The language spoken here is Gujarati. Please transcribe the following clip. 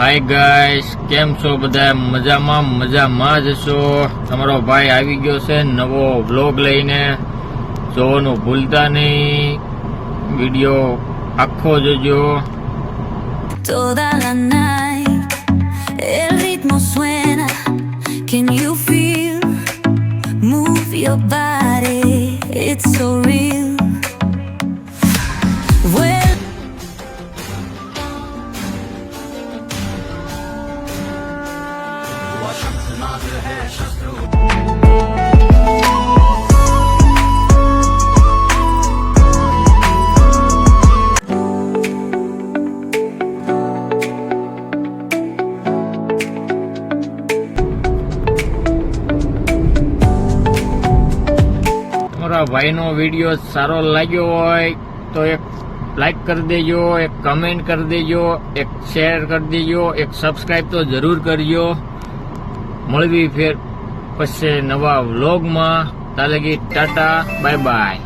હાય ગાઈસ, કેમ છો બધા? મજામાં જ છો? તમારો ભાઈ આવી ગયો છે નવો વ્લોગ લઈને. જોવાનું ભૂલતા નહીં, વિડીયો આખો જોજો. Toda la night el ritmo suena. Can you feel? Move your body, it's so real. Well, તમારા ભાઈનો વિડીયો સારો લાગ્યો હોય તો એક લાઈક કરી દેજો, એક કમેન્ટ કરી દેજો, એક શેર કરી દેજો, એક સબસ્ક્રાઈબ તો જરૂર કરજો. મળવી ફેર પછી નવા વ્લોગમાં. તાલગી ટાટા, બાય બાય.